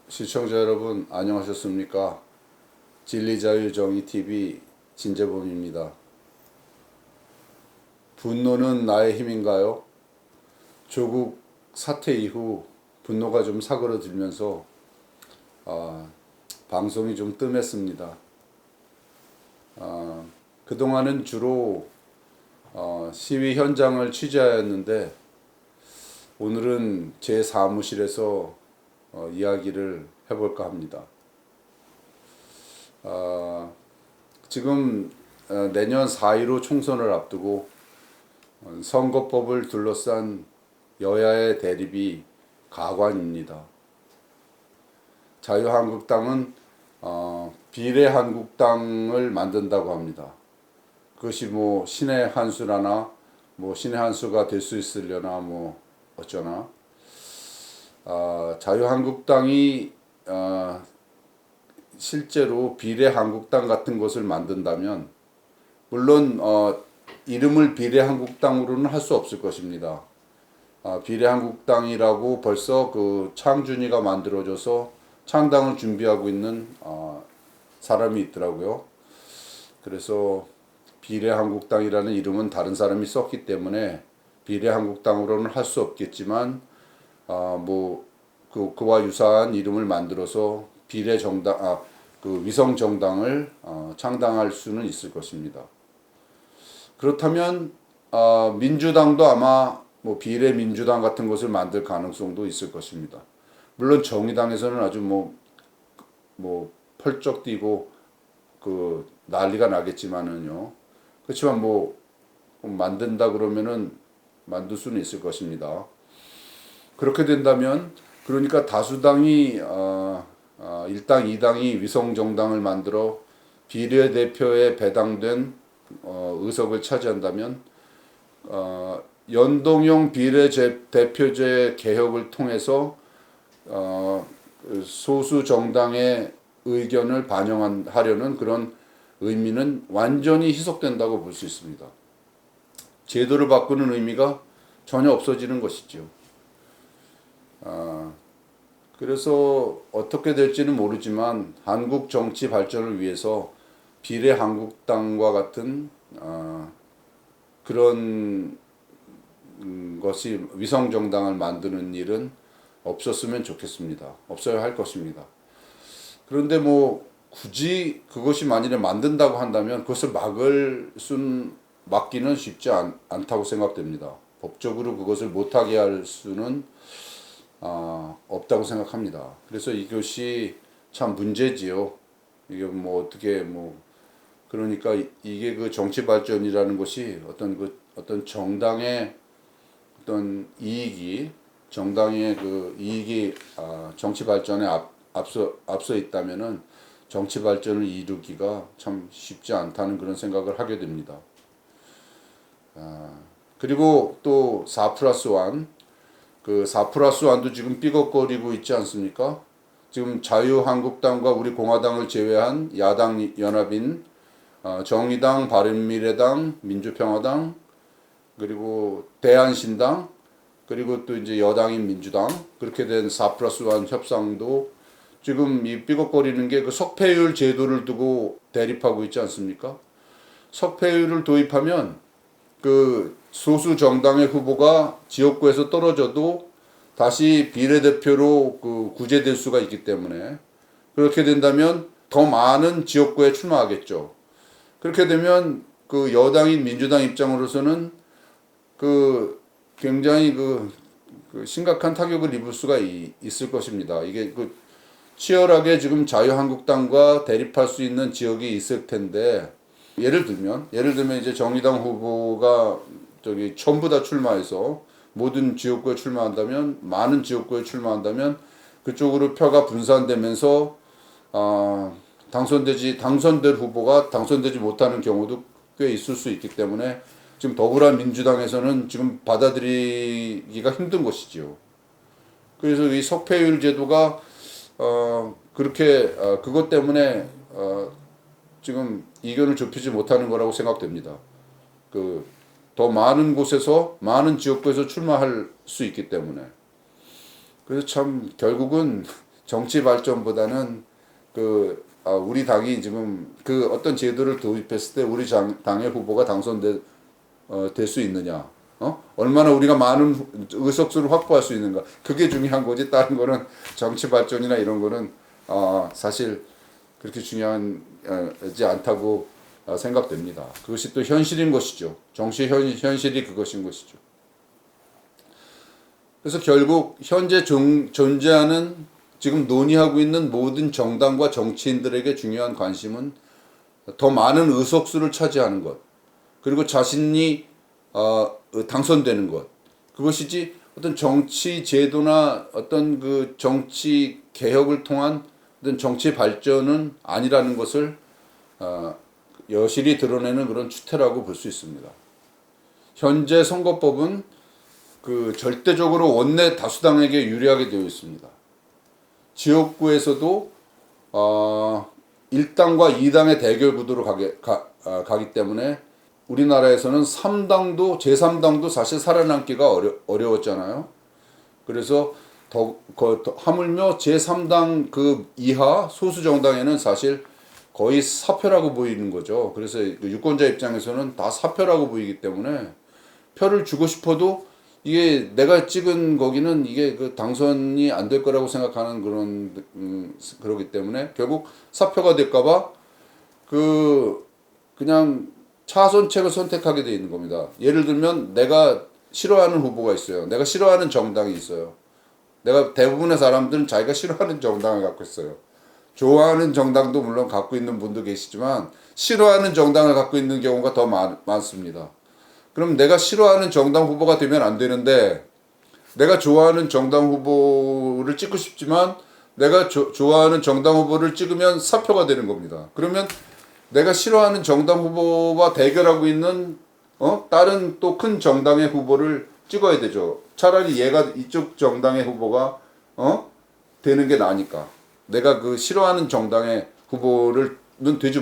시청자 여러분 안녕하셨습니까? 진리자유정의TV 진재범입니다. 분노는 나의 힘인가요? 조국 사태 이후 분노가 좀 사그러들면서 방송이 좀 뜸했습니다. 그동안은 주로 시위 현장을 취재하였는데 오늘은 제 사무실에서 이야기를 해볼까 합니다. 지금 내년 4.15 총선을 앞두고 선거법을 둘러싼 여야의 대립이 가관입니다. 자유한국당은 비례한국당을 만든다고 합니다. 그것이 뭐 신의 한수라나 뭐 신의 한수가 될 수 있으려나 뭐 어쩌나. 자유한국당이 실제로 비례한국당 같은 것을 만든다면 물론 이름을 비례한국당으로는 할 수 없을 것입니다. 비례한국당이라고 벌써 그 창준이가 만들어져서 창당을 준비하고 있는 사람이 있더라고요. 그래서 비례한국당이라는 이름은 다른 사람이 썼기 때문에 비례한국당으로는 할 수 없겠지만 그와 유사한 이름을 만들어서 비례정당, 그 위성정당을 창당할 수는 있을 것입니다. 그렇다면 민주당도 아마 뭐 비례민주당 같은 것을 만들 가능성도 있을 것입니다. 물론 정의당에서는 아주 뭐 펄쩍 뛰고 그 난리가 나겠지만은요. 그렇지만 뭐 만든다 그러면은 만들 수는 있을 것입니다. 그렇게 된다면 그러니까 다수당이 1당, 2당이 위성정당을 만들어 비례대표에 배당된 의석을 차지한다면 연동형 비례대표제 개혁을 통해서 소수 정당의 의견을 반영하려는 그런 의미는 완전히 희석된다고 볼 수 있습니다. 제도를 바꾸는 의미가 전혀 없어지는 것이죠. 그래서 어떻게 될지는 모르지만 한국 정치 발전을 위해서 비례한국당과 같은 그런 것이 위성정당을 만드는 일은 없었으면 좋겠습니다. 없어야 할 것입니다. 그런데 뭐 굳이 그것이 만일에 만든다고 한다면 그것을 막기는 쉽지 않다고 생각됩니다. 법적으로 그것을 못하게 할 수는 없다고 생각합니다. 그래서 이것이 참 문제지요. 이게 뭐 어떻게 그러니까 이게 그 정치 발전이라는 것이 어떤 정당의 어떤 이익이 정당의 그 이익이 정치 발전에 앞서 있다면은 정치 발전을 이루기가 참 쉽지 않다는 그런 생각을 하게 됩니다. 그리고 또 4+1 그 4+1도 지금 삐걱거리고 있지 않습니까? 지금 자유한국당과 우리 공화당을 제외한 야당 연합인 정의당, 바른미래당, 민주평화당, 그리고 대한신당, 그리고 또 이제 여당인 민주당 그렇게 된 4+1 협상도 지금 이 삐걱거리는 게 그 석패율 제도를 두고 대립하고 있지 않습니까? 석패율을 도입하면 그 소수 정당의 후보가 지역구에서 떨어져도 다시 비례대표로 그 구제될 수가 있기 때문에 그렇게 된다면 더 많은 지역구에 출마하겠죠. 그렇게 되면 그 여당인 민주당 입장으로서는 그 굉장히 그 심각한 타격을 입을 수가 있을 것입니다. 이게 그 치열하게 지금 자유한국당과 대립할 수 있는 지역이 있을 텐데 예를 들면 이제 정의당 후보가 전부 다 출마해서 모든 지역구에 출마한다면 많은 지역구에 출마한다면 그쪽으로 표가 분산되면서 당선될 후보가 당선되지 못하는 경우도 꽤 있을 수 있기 때문에 지금 더불어민주당에서는 지금 받아들이기가 힘든 것이지요. 그래서 이 석패율 제도가 그렇게 그것 때문에 지금 이견을 좁히지 못하는 거라고 생각됩니다. 더 많은 곳에서 많은 지역구에서 출마할 수 있기 때문에 그래서 참 결국은 정치 발전보다는 우리 당이 지금 어떤 제도를 도입했을 때 우리 당의 후보가 될 수 있느냐, 얼마나 우리가 많은 의석수를 확보할 수 있는가, 그게 중요한 거지. 다른 거는 정치 발전이나 이런 거는 사실 그렇게 중요하지 않다고 생각됩니다. 그것이 또 현실인 것이죠. 정치 현실이 그것인 것이죠. 그래서 결국 현재 존재하는 지금 논의하고 있는 모든 정당과 정치인들에게 중요한 관심은 더 많은 의석수를 차지하는 것, 그리고 자신이 당선되는 것, 그것이지 어떤 정치 제도나 어떤 그 정치 개혁을 통한 어떤 정치 발전은 아니라는 것을 여실히 드러내는 그런 추태라고 볼 수 있습니다. 현재 선거법은 절대적으로 원내 다수당에게 유리하게 되어 있습니다. 지역구에서도 1당과 2당의 대결 구도로 가기 때문에 우리나라에서는 제3당도 사실 살아남기가 어려웠잖아요. 그래서 하물며 제3당 이하 소수 정당에는 사실 거의 사표라고 보이는 거죠. 그래서 유권자 입장에서는 다 사표라고 보이기 때문에 표를 주고 싶어도 이게 내가 찍은 거기는 이게 당선이 안 될 거라고 생각하는 그러기 때문에 결국 사표가 될까봐 그냥 차선책을 선택하게 돼 있는 겁니다. 예를 들면 내가 싫어하는 후보가 있어요. 내가 싫어하는 정당이 있어요. 대부분의 사람들은 자기가 싫어하는 정당을 갖고 있어요. 좋아하는 정당도 물론 갖고 있는 분도 계시지만 싫어하는 정당을 갖고 있는 경우가 더 많습니다. 그럼 내가 싫어하는 정당 후보가 되면 안 되는데, 내가 좋아하는 정당 후보를 찍고 싶지만 내가 좋아하는 정당 후보를 찍으면 사표가 되는 겁니다. 그러면 내가 싫어하는 정당 후보와 대결하고 있는 다른 또 큰 정당의 후보를 찍어야 되죠. 차라리 이쪽 정당의 후보가 되는 게 나으니까. 내가 싫어하는 정당의 후보를 되지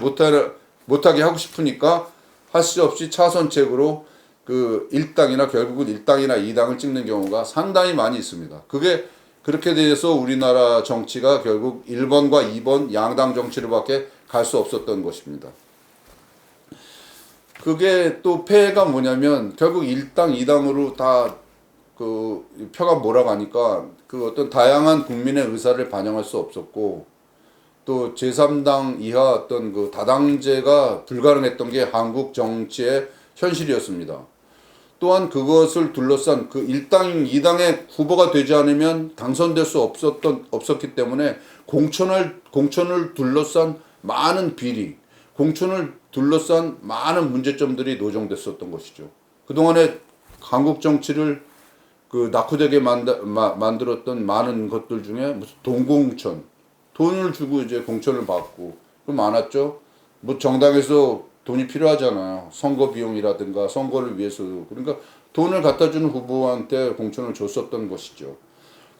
못하게 하고 싶으니까 할 수 없이 차선책으로 1당이나 결국은 1당이나 2당을 찍는 경우가 상당히 많이 있습니다. 그렇게 돼서 우리나라 정치가 결국 1번과 2번 양당 정치로밖에 갈 수 없었던 것입니다. 그게 또 폐해가 뭐냐면 결국 1당, 2당으로 다 표가 몰아가니까 어떤 다양한 국민의 의사를 반영할 수 없었고, 또 제3당 이하 어떤 다당제가 불가능했던 게 한국 정치의 현실이었습니다. 또한 그것을 둘러싼 1당, 2당의 후보가 되지 않으면 당선될 수 없었기 때문에 공천을 둘러싼 많은 비리, 공천을 둘러싼 많은 문제점들이 노정됐었던 것이죠. 그동안에 한국 정치를 낙후되게 만들었던 많은 것들 중에 무슨 동공천, 돈을 주고 이제 공천을 받고 많았죠. 정당에서 돈이 필요하잖아요. 선거 비용이라든가 선거를 위해서도. 그러니까 돈을 갖다 주는 후보한테 공천을 줬었던 것이죠.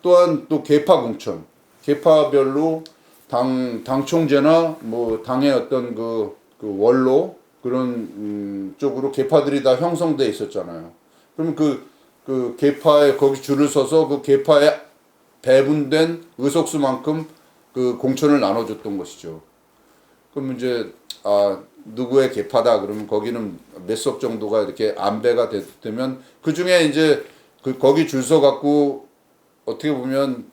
또한 또 계파 공천, 계파별로 당 총재나 당의 어떤 원로 그런 쪽으로 계파들이 다 형성돼 있었잖아요. 그러면 계파에 거기 줄을 서서 계파에 배분된 의석수만큼 공천을 나눠줬던 것이죠. 그럼 이제 누구의 계파다 그러면 거기는 몇 석 정도가 이렇게 안배가 되면 그 중에 이제 거기 줄 서 갖고 어떻게 보면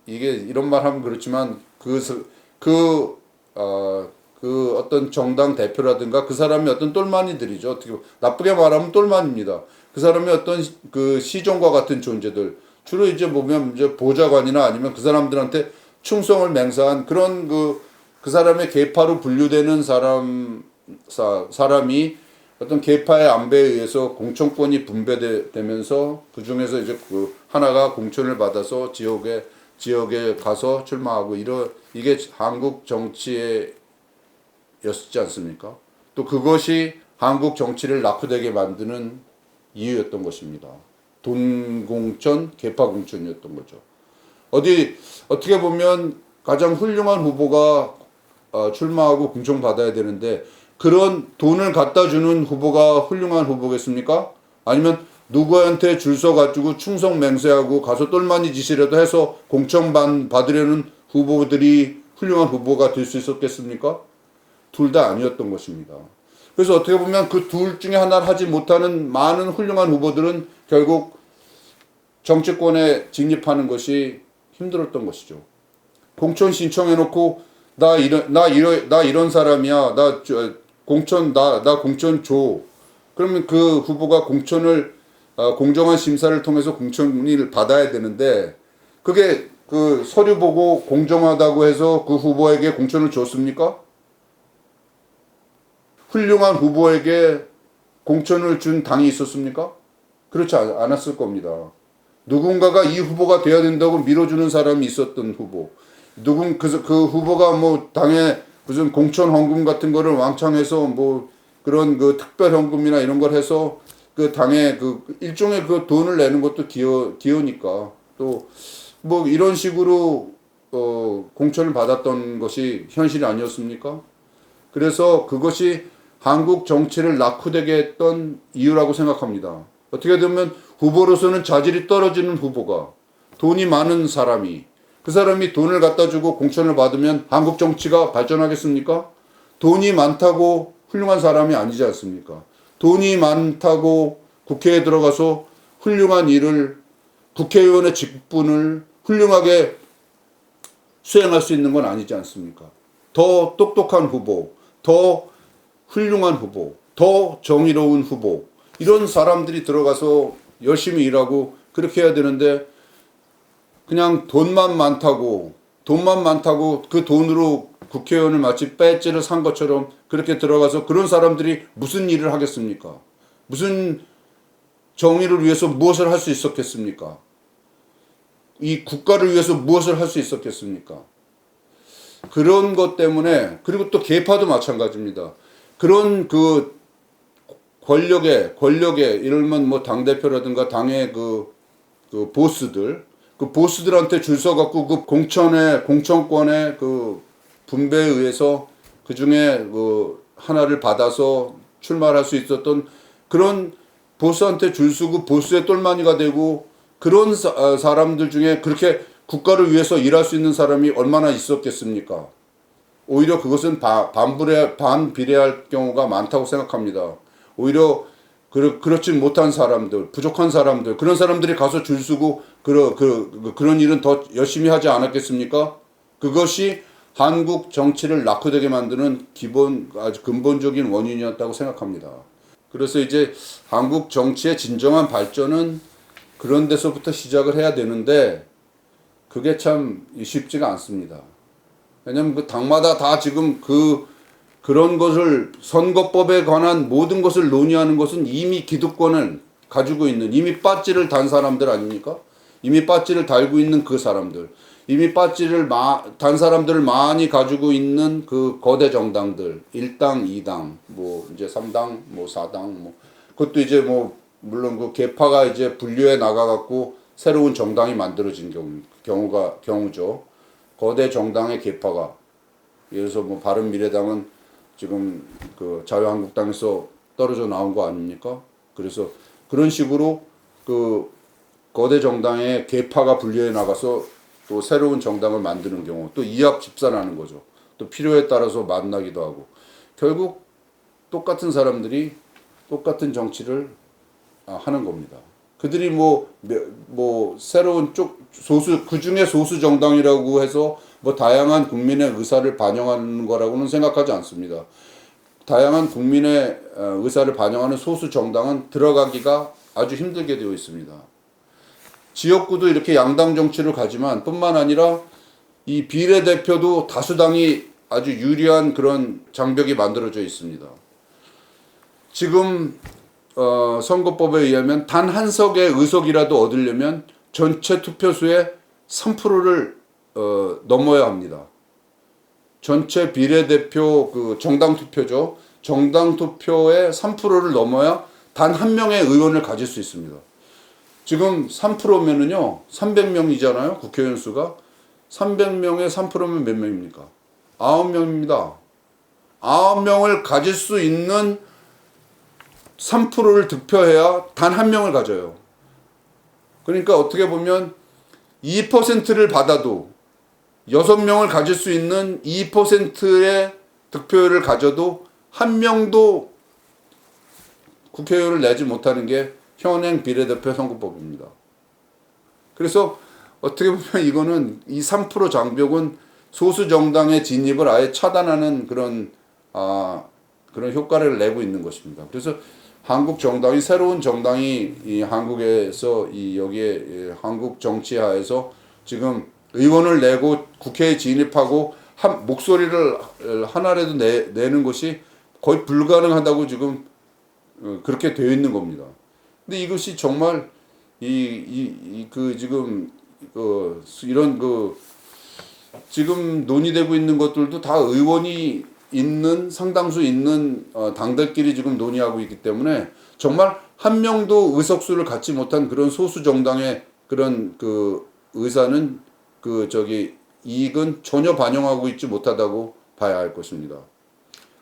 이게 이런 말 하면 그렇지만 어떤 정당 대표라든가 그 사람이 어떤 똘마니들이죠. 어떻게 나쁘게 말하면 똘마니입니다. 그 사람이 어떤 시종과 같은 존재들, 주로 이제 보면 이제 보좌관이나 아니면 그 사람들한테 충성을 맹세한 그런 그 사람의 계파로 분류되는 사람이 어떤 계파의 안배에 의해서 공천권이 분배되면서 그 중에서 이제 하나가 공천을 받아서 지역에 가서 출마하고 이게 한국 정치의 였지 않습니까? 또 그것이 한국 정치를 낙후되게 만드는 이유였던 것입니다. 돈 공천, 계파 공천이었던 거죠. 어떻게 보면 가장 훌륭한 후보가 출마하고 공천받아야 되는데 그런 돈을 갖다 주는 후보가 훌륭한 후보겠습니까? 아니면 누구한테 줄 서 가지고 충성 맹세하고 가서 똘마니 짓이라도 해서 공천 받으려는 후보들이 훌륭한 후보가 될 수 있었겠습니까? 둘 다 아니었던 것입니다. 그래서 어떻게 보면 그 둘 중에 하나를 하지 못하는 많은 훌륭한 후보들은 결국 정치권에 진입하는 것이 힘들었던 것이죠. 공천 신청해놓고 나 이런 사람이야. 나 공천 줘. 그러면 그 후보가 공천을 공정한 심사를 통해서 공천을 받아야 되는데 그게 그 서류 보고 공정하다고 해서 그 후보에게 공천을 줬습니까? 훌륭한 후보에게 공천을 준 당이 있었습니까? 그렇지 않았을 겁니다. 누군가가 이 후보가 돼야 된다고 밀어주는 사람이 있었던 후보. 그 후보가 뭐 당에 무슨 공천 헌금 같은 거를 왕창 해서 뭐 그런 그 특별 현금이나 이런 걸 해서 그 당에 그 일종의 그 돈을 내는 것도 기여니까 또 뭐 이런 식으로 공천을 받았던 것이 현실이 아니었습니까? 그래서 그것이 한국 정치를 낙후되게 했던 이유라고 생각합니다. 어떻게 되면 후보로서는 자질이 떨어지는 후보가 돈이 많은 사람이 그 사람이 돈을 갖다 주고 공천을 받으면 한국 정치가 발전하겠습니까? 돈이 많다고 훌륭한 사람이 아니지 않습니까? 돈이 많다고 국회에 들어가서 훌륭한 일을 국회의원의 직분을 훌륭하게 수행할 수 있는 건 아니지 않습니까? 더 똑똑한 후보, 더 훌륭한 후보, 더 정의로운 후보 이런 사람들이 들어가서 열심히 일하고 그렇게 해야 되는데 그냥 돈만 많다고 그 돈으로 국회의원을 마치 배지를 산 것처럼 그렇게 들어가서 그런 사람들이 무슨 일을 하겠습니까? 무슨 정의를 위해서 무엇을 할 수 있었겠습니까? 이 국가를 위해서 무엇을 할 수 있었겠습니까? 그런 것 때문에 그리고 또 계파도 마찬가지입니다. 그런 그 권력에 이러면 뭐 당대표라든가 당의 그 보스들 그 보스들한테 줄 서갖고 그 공천권의 그 분배에 의해서 그 중에 그 하나를 받아서 출마할 수 있었던 그런 보스한테 줄 서고 보스의 똘마니가 되고 그런 사람들 중에 그렇게 국가를 위해서 일할 수 있는 사람이 얼마나 있었겠습니까? 오히려 그것은 반비례할 경우가 많다고 생각합니다. 오히려 그렇지 못한 사람들, 부족한 사람들, 그런 사람들이 가서 줄 서고 그런 일은 더 열심히 하지 않았겠습니까? 그것이 한국 정치를 낙후되게 만드는 아주 근본적인 원인이었다고 생각합니다. 그래서 이제 한국 정치의 진정한 발전은 그런 데서부터 시작을 해야 되는데 그게 참 쉽지가 않습니다. 왜냐면 그 당마다 다 지금 그런 것을 선거법에 관한 모든 것을 논의하는 것은 이미 기득권을 가지고 있는 이미 배지를 단 사람들 아닙니까? 이미 배지를 달고 있는 그 사람들, 이미 배지를 단 사람들을 많이 가지고 있는 그 거대 정당들, 1당, 2당, 뭐 이제 3당, 뭐 4당, 뭐 그것도 이제 뭐 물론 그 계파가 이제 분류해 나가갖고 새로운 정당이 만들어진 경우죠. 거대 정당의 계파가 예를 들어서 뭐 바른미래당은 지금 그 자유한국당에서 떨어져 나온 거 아닙니까? 그래서 그런 식으로 그 거대 정당의 계파가 분류해 나가서 또 새로운 정당을 만드는 경우 또 이합 집산하는 거죠. 또 필요에 따라서 만나기도 하고 결국 똑같은 사람들이 똑같은 정치를 하는 겁니다. 그들이 뭐 새로운 그 중에 소수 정당이라고 해서 뭐 다양한 국민의 의사를 반영하는 거라고는 생각하지 않습니다. 다양한 국민의 의사를 반영하는 소수 정당은 들어가기가 아주 힘들게 되어 있습니다. 지역구도 이렇게 양당 정치를 가지만 뿐만 아니라 이 비례대표도 다수당이 아주 유리한 그런 장벽이 만들어져 있습니다. 지금 선거법에 의하면 단 한 석의 의석이라도 얻으려면 전체 투표수의 3%를 넘어야 합니다. 전체 비례대표 그 정당 투표죠. 정당 투표의 3%를 넘어야 단 한 명의 의원을 가질 수 있습니다. 지금 3%면은요, 300명이잖아요, 국회의원 수가. 300명의 3%면 몇 명입니까? 9명입니다. 9명을 가질 수 있는 3%를 득표해야 단 한 명을 가져요. 그러니까 어떻게 보면 2%를 받아도 6명을 가질 수 있는 2%의 득표율을 가져도 한 명도 국회의원을 내지 못하는 게 현행 비례대표 선거법입니다. 그래서 어떻게 보면 이거는 이 3% 장벽은 소수 정당의 진입을 아예 차단하는 그런 그런 효과를 내고 있는 것입니다. 그래서 한국 정당이 새로운 정당이 이 한국에서 이 여기에 한국 정치하에서 지금 의원을 내고 국회에 진입하고 목소리를 하나라도 내는 것이 거의 불가능하다고 지금 그렇게 되어 있는 겁니다. 근데 이것이 정말 지금 이런 지금 논의되고 있는 것들도 다 의원이 있는 상당수 있는 당들끼리 지금 논의하고 있기 때문에 정말 한 명도 의석수를 갖지 못한 그런 소수 정당의 그런 의사는 이익은 전혀 반영하고 있지 못하다고 봐야 할 것입니다.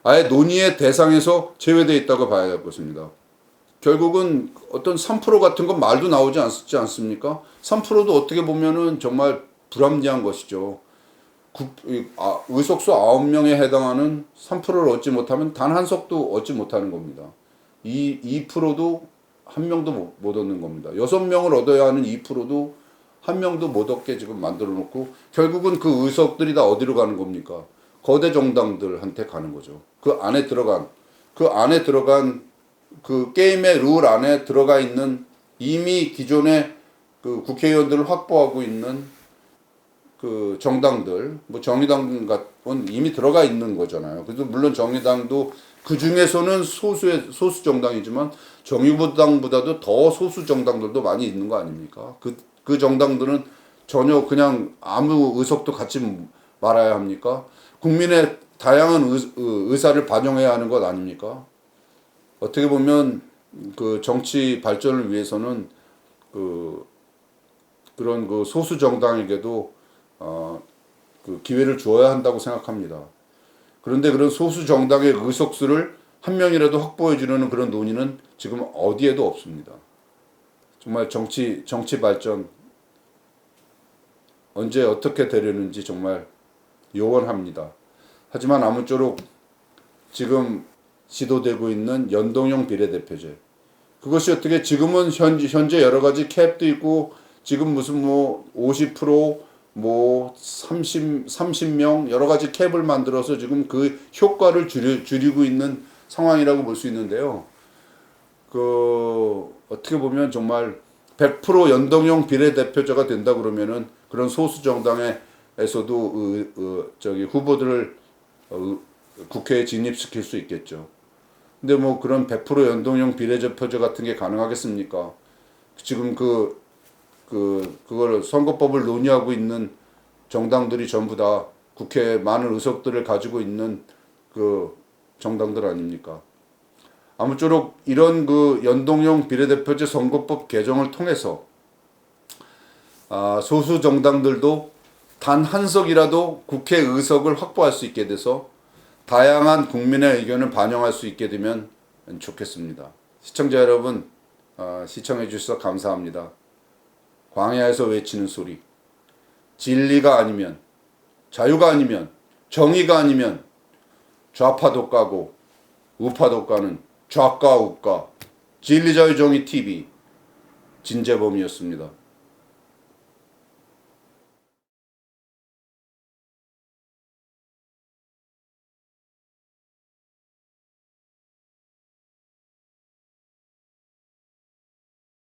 아예 논의의 대상에서 제외되어 있다고 봐야 할 것입니다. 결국은 어떤 3% 같은 건 말도 나오지 않습니까? 3%도 어떻게 보면은 정말 불합리한 것이죠. 의석수 9명에 해당하는 3%를 얻지 못하면 단 한 석도 얻지 못하는 겁니다. 2%도 한 명도 못 얻는 겁니다. 6명을 얻어야 하는 2%도 한 명도 못 얻게 지금 만들어 놓고 결국은 그 의석들이 다 어디로 가는 겁니까? 거대 정당들한테 가는 거죠. 그 안에 들어간 그 게임의 룰 안에 들어가 있는 이미 기존의 그 국회의원들을 확보하고 있는 그 정당들, 뭐 정의당 같은 이미 들어가 있는 거잖아요. 그래도 물론 정의당도 그 중에서는 소수 정당이지만 정의당보다도 더 소수 정당들도 많이 있는 거 아닙니까? 그 정당들은 전혀 그냥 아무 의석도 갖지 말아야 합니까? 국민의 다양한 의사를 반영해야 하는 것 아닙니까? 어떻게 보면 그 정치 발전을 위해서는 그런 소수 정당에게도 그 기회를 주어야 한다고 생각합니다. 그런데 그런 소수 정당의 의석수를 한 명이라도 확보해 주려는 그런 논의는 지금 어디에도 없습니다. 정말 정치 발전 언제 어떻게 되려는지 정말 요원합니다. 하지만 아무쪼록 지금 시도되고 있는 연동형 비례대표제 그것이 어떻게 지금은 현재 여러 가지 캡도 있고 지금 무슨 50% 30명 여러 가지 캡을 만들어서 지금 그 효과를 줄이고 있는 상황이라고 볼 수 있는데요. 어떻게 보면 정말 100% 연동형 비례대표제가 된다 그러면은 그런 소수 정당에서도 후보들을 국회에 진입시킬 수 있겠죠. 근데 그런 100% 연동형 비례대표제 같은 게 가능하겠습니까? 지금 그걸 선거법을 논의하고 있는 정당들이 전부 다 국회에 많은 의석들을 가지고 있는 그 정당들 아닙니까? 아무쪼록 이런 연동형 비례대표제 선거법 개정을 통해서 소수 정당들도 단 한 석이라도 국회 의석을 확보할 수 있게 돼서 다양한 국민의 의견을 반영할 수 있게 되면 좋겠습니다. 시청자 여러분, 시청해 주셔서 감사합니다. 광야에서 외치는 소리. 진리가 아니면, 자유가 아니면, 정의가 아니면 좌파도 까고 우파도 까는 좌까 우까 진리자유정의 TV 진재범이었습니다.